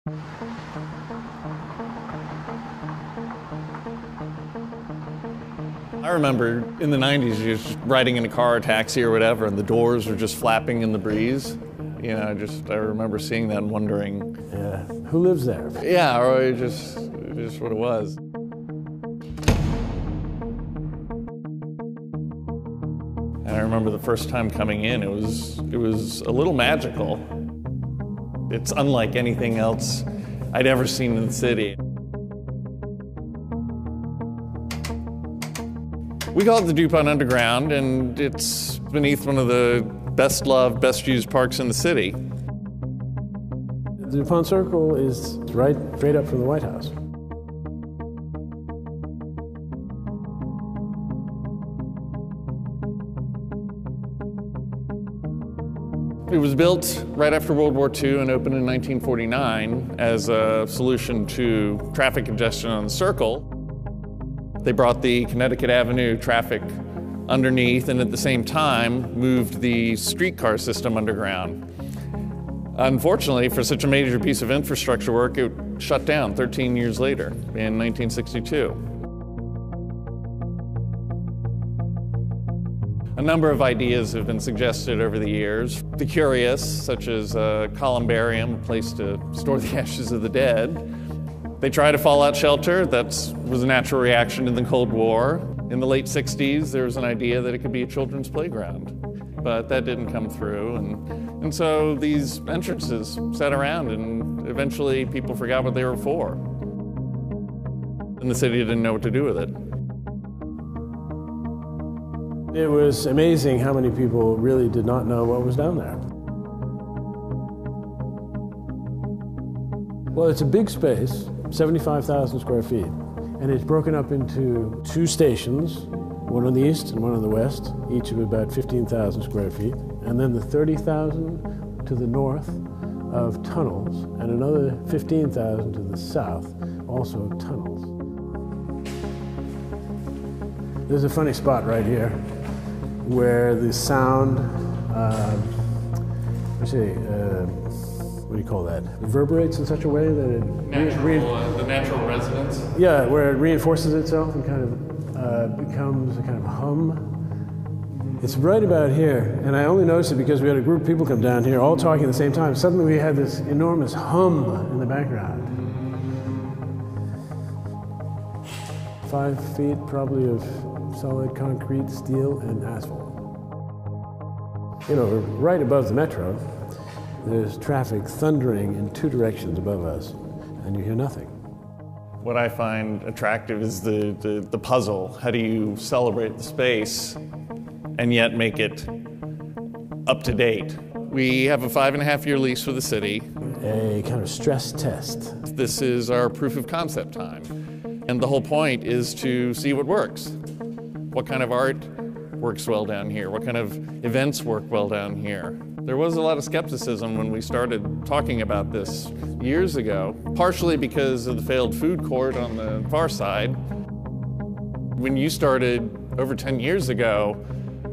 I remember in the 90s, you're just riding in a car or taxi or whatever, and the doors were just flapping in the breeze. You know, I remember seeing that and wondering. Yeah, who lives there? Yeah, or just what it was. And I remember the first time coming in, it was a little magical. It's unlike anything else I'd ever seen in the city. We call it the Dupont Underground, and it's beneath one of the best-loved, best-used parks in the city. The Dupont Circle is right straight up from the White House. It was built right after World War II and opened in 1949 as a solution to traffic congestion on the Circle. They brought the Connecticut Avenue traffic underneath and at the same time moved the streetcar system underground. Unfortunately, for such a major piece of infrastructure work, it shut down 13 years later in 1962. A number of ideas have been suggested over the years. The curious, such as a columbarium, a place to store the ashes of the dead. They tried a fallout shelter. That was a natural reaction to the Cold War. In the late 60s, there was an idea that it could be a children's playground, but that didn't come through. And so these entrances sat around, and eventually people forgot what they were for. And the city didn't know what to do with it. It was amazing how many people really did not know what was down there. Well, it's a big space, 75,000 square feet, and it's broken up into two stations, one on the east and one on the west, each of about 15,000 square feet, and then the 30,000 to the north of tunnels, and another 15,000 to the south, also of tunnels. There's a funny spot right here where the sound, what do you call that? Reverberates in such a way that it... the natural resonance? Yeah, where it reinforces itself and kind of becomes a kind of hum. It's right about here, and I only noticed it because we had a group of people come down here all talking at the same time. Suddenly we had this enormous hum in the background. 5 feet probably of solid concrete, steel, and asphalt. You know, right above the metro, there's traffic thundering in 2 directions above us, and you hear nothing. What I find attractive is the puzzle. How do you celebrate the space and yet make it up to date? We have a 5.5-year lease with the city. A kind of stress test. This is our proof of concept time. And the whole point is to see what works. What kind of art works well down here? What kind of events work well down here? There was a lot of skepticism when we started talking about this years ago, partially because of the failed food court on the far side. When you started over 10 years ago,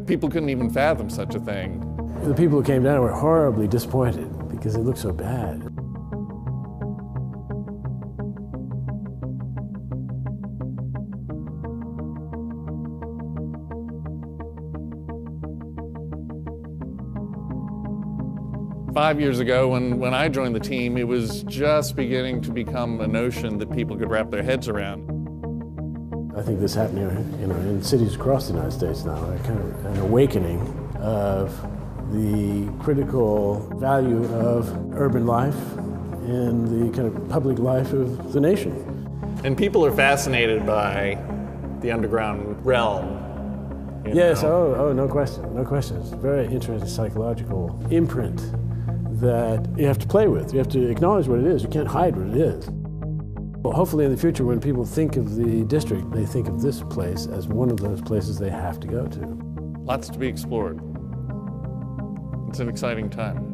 people couldn't even fathom such a thing. The people who came down were horribly disappointed because it looked so bad. Five years ago, when I joined the team, it was just beginning to become a notion that people could wrap their heads around. I think this happening, in cities across the United States now, a kind of an awakening of the critical value of urban life and the kind of public life of the nation. And people are fascinated by the underground realm. Yes, no question, no question. It's a very interesting psychological imprint that you have to play with. You have to acknowledge what it is. You can't hide what it is. Well, hopefully in the future, when people think of the district, they think of this place as one of those places they have to go to. Lots to be explored. It's an exciting time.